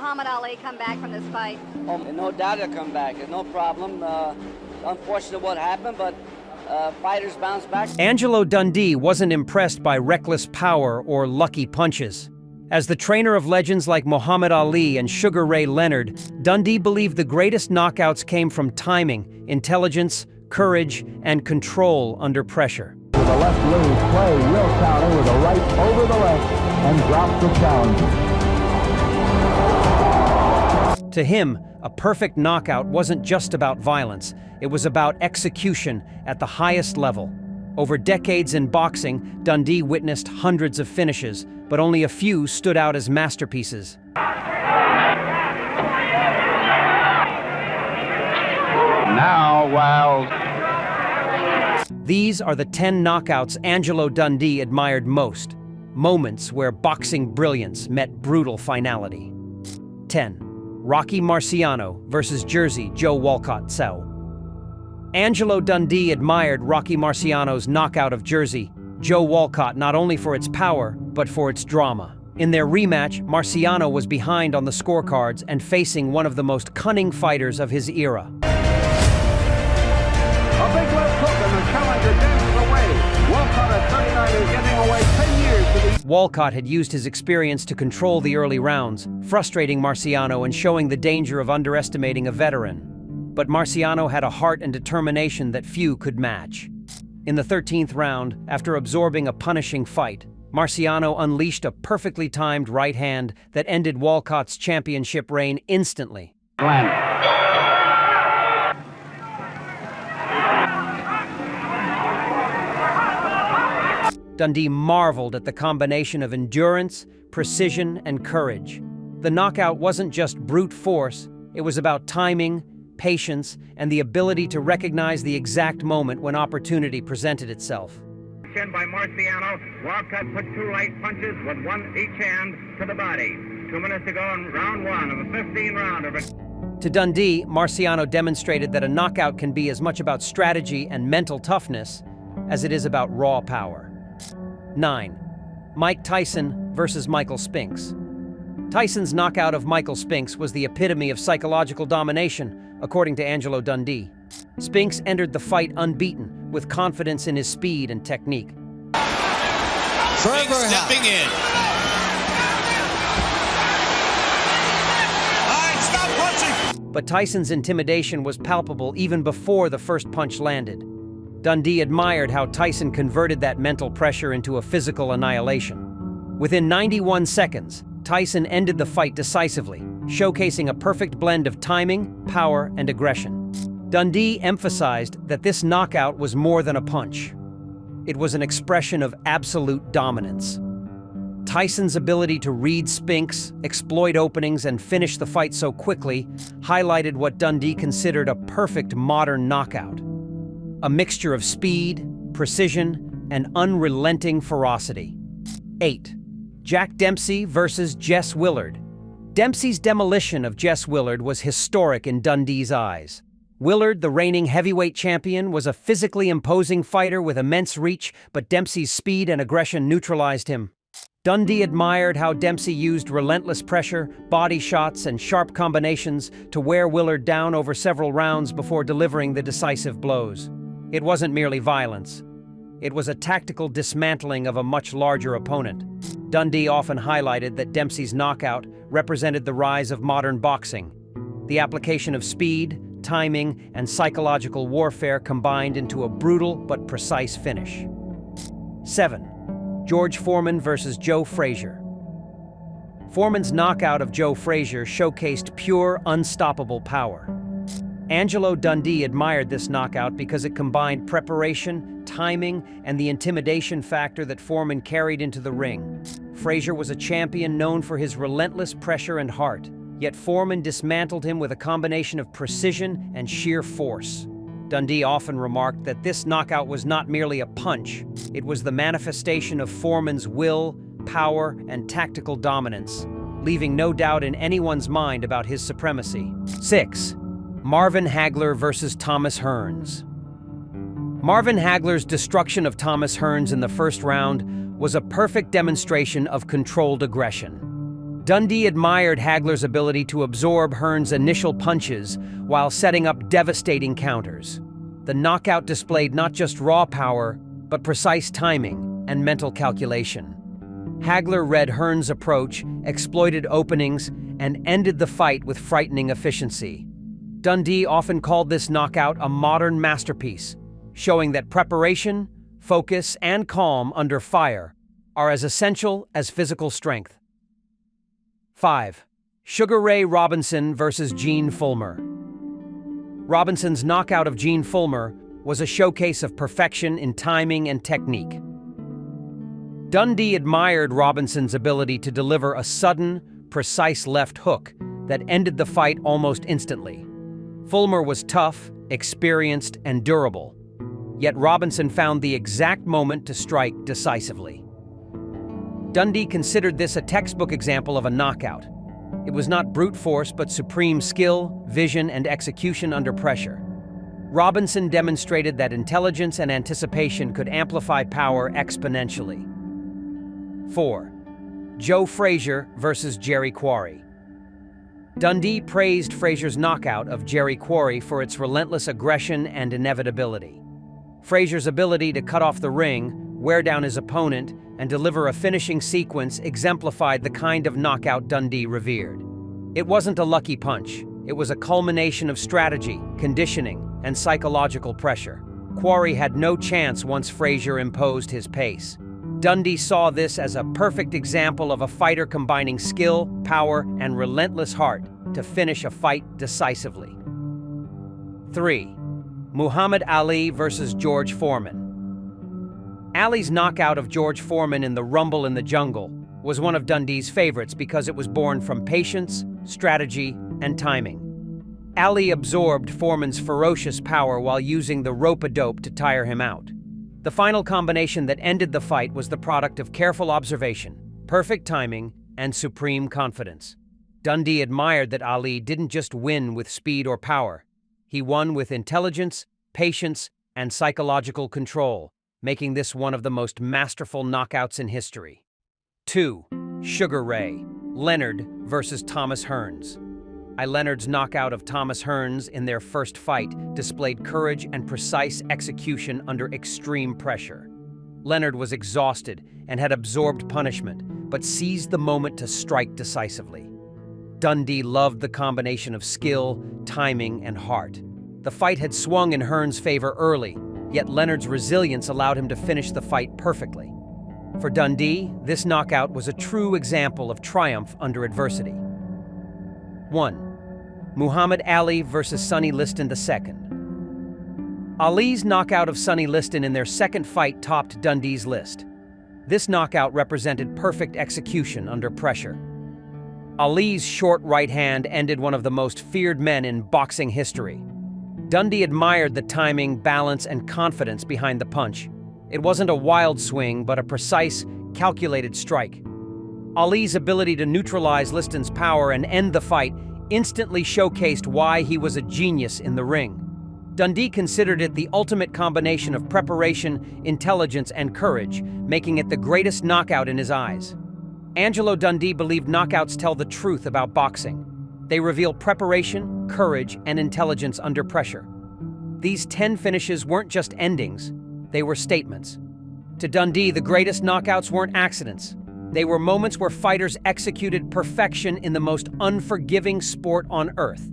Muhammad Ali come back from this fight? Oh, no doubt he'll come back. There's no problem. Unfortunate what happened, but fighters bounce back. Angelo Dundee wasn't impressed by reckless power or lucky punches. As the trainer of legends like Muhammad Ali and Sugar Ray Leonard, Dundee believed the greatest knockouts came from timing, intelligence, courage, and control under pressure. With a left loose play, will counter with a right over the left and drops the challenger. To him, a perfect knockout wasn't just about violence, it was about execution at the highest level. Over decades in boxing, Dundee witnessed hundreds of finishes, but only a few stood out as masterpieces. Now, while These are the 10 knockouts Angelo Dundee admired most, moments where boxing brilliance met brutal finality. 10. Rocky Marciano versus Jersey Joe Walcott Tso. Angelo Dundee admired Rocky Marciano's knockout of Jersey Joe Walcott not only for its power, but for its drama. In their rematch, Marciano was behind on the scorecards and facing one of the most cunning fighters of his era. a big left hook and the challenger dances away. Walcott at 39 is getting away 10 years to the... Walcott had used his experience to control the early rounds, frustrating Marciano and showing the danger of underestimating a veteran. But Marciano had a heart and determination that few could match. In the 13th round, after absorbing a punishing fight, Marciano unleashed a perfectly timed right hand that ended Walcott's championship reign instantly. Glenn. Dundee marveled at the combination of endurance, precision, and courage. The knockout wasn't just brute force, it was about timing, patience, and the ability to recognize the exact moment when opportunity presented itself. Chin by Marciano. Walcott put two light punches with one each hand to the body. 2 minutes to go in round one of the 15th round of it. To Dundee, Marciano demonstrated that a knockout can be as much about strategy and mental toughness as it is about raw power. 9. Mike Tyson versus Michael Spinks. Tyson's knockout of Michael Spinks was the epitome of psychological domination, according to Angelo Dundee. Spinks entered the fight unbeaten, with confidence in his speed and technique. Spinks stepping in. All right, stop punching. But Tyson's intimidation was palpable even before the first punch landed. Dundee admired how Tyson converted that mental pressure into a physical annihilation. Within 91 seconds, Tyson ended the fight decisively, showcasing a perfect blend of timing, power, and aggression. Dundee emphasized that this knockout was more than a punch. It was an expression of absolute dominance. Tyson's ability to read Spinks, exploit openings, and finish the fight so quickly highlighted what Dundee considered a perfect modern knockout. A mixture of speed, precision, and unrelenting ferocity. 8. Jack Dempsey versus Jess Willard. Dempsey's demolition of Jess Willard was historic in Dundee's eyes. Willard, the reigning heavyweight champion, was a physically imposing fighter with immense reach, but Dempsey's speed and aggression neutralized him. Dundee admired how Dempsey used relentless pressure, body shots, and sharp combinations to wear Willard down over several rounds before delivering the decisive blows. It wasn't merely violence. It was a tactical dismantling of a much larger opponent. Dundee often highlighted that Dempsey's knockout represented the rise of modern boxing. The application of speed, timing, and psychological warfare combined into a brutal but precise finish. 7. George Foreman versus Joe Frazier. Foreman's knockout of Joe Frazier showcased pure, unstoppable power. Angelo Dundee admired this knockout because it combined preparation, timing, and the intimidation factor that Foreman carried into the ring. Frazier was a champion known for his relentless pressure and heart, yet Foreman dismantled him with a combination of precision and sheer force. Dundee often remarked that this knockout was not merely a punch, it was the manifestation of Foreman's will, power, and tactical dominance, leaving no doubt in anyone's mind about his supremacy. 6. Marvin Hagler versus Thomas Hearns. Marvin Hagler's destruction of Thomas Hearns in the first round was a perfect demonstration of controlled aggression. Dundee admired Hagler's ability to absorb Hearn's initial punches while setting up devastating counters. The knockout displayed not just raw power, but precise timing and mental calculation. Hagler read Hearn's approach, exploited openings, and ended the fight with frightening efficiency. Dundee often called this knockout a modern masterpiece, showing that preparation, focus, and calm under fire are as essential as physical strength. 5. Sugar Ray Robinson versus Gene Fullmer. Robinson's knockout of Gene Fullmer was a showcase of perfection in timing and technique. Dundee admired Robinson's ability to deliver a sudden, precise left hook that ended the fight almost instantly. Fullmer was tough, experienced, and durable, yet Robinson found the exact moment to strike decisively. Dundee considered this a textbook example of a knockout. It was not brute force, but supreme skill, vision, and execution under pressure. Robinson demonstrated that intelligence and anticipation could amplify power exponentially. 4. Joe Frazier versus Jerry Quarry. Dundee praised Frazier's knockout of Jerry Quarry for its relentless aggression and inevitability. Frazier's ability to cut off the ring, wear down his opponent, and deliver a finishing sequence exemplified the kind of knockout Dundee revered. It wasn't a lucky punch. It was a culmination of strategy, conditioning, and psychological pressure. Quarry had no chance once Frazier imposed his pace. Dundee saw this as a perfect example of a fighter combining skill, power, and relentless heart to finish a fight decisively. 3. Muhammad Ali versus George Foreman. Ali's knockout of George Foreman in the Rumble in the Jungle was one of Dundee's favorites because it was born from patience, strategy, and timing. Ali absorbed Foreman's ferocious power while using the rope-a-dope to tire him out. The final combination that ended the fight was the product of careful observation, perfect timing, and supreme confidence. Dundee admired that Ali didn't just win with speed or power. He won with intelligence, patience, and psychological control, making this one of the most masterful knockouts in history. 2. Sugar Ray Leonard versus Thomas Hearns. Leonard's knockout of Thomas Hearns in their first fight displayed courage and precise execution under extreme pressure. Leonard was exhausted and had absorbed punishment, but seized the moment to strike decisively. Dundee loved the combination of skill, timing, and heart. The fight had swung in Hearns' favor early, yet Leonard's resilience allowed him to finish the fight perfectly. For Dundee, this knockout was a true example of triumph under adversity. 1. Muhammad Ali versus Sonny Liston II. Ali's knockout of Sonny Liston in their second fight topped Dundee's list. This knockout represented perfect execution under pressure. Ali's short right hand ended one of the most feared men in boxing history. Dundee admired the timing, balance, and confidence behind the punch. It wasn't a wild swing, but a precise, calculated strike. Ali's ability to neutralize Liston's power and end the fight instantly showcased why he was a genius in the ring. Dundee considered it the ultimate combination of preparation, intelligence, and courage, making it the greatest knockout in his eyes. Angelo Dundee believed knockouts tell the truth about boxing. They reveal preparation, courage, and intelligence under pressure. These 10 finishes weren't just endings, they were statements. To Dundee, the greatest knockouts weren't accidents. They were moments where fighters executed perfection in the most unforgiving sport on earth.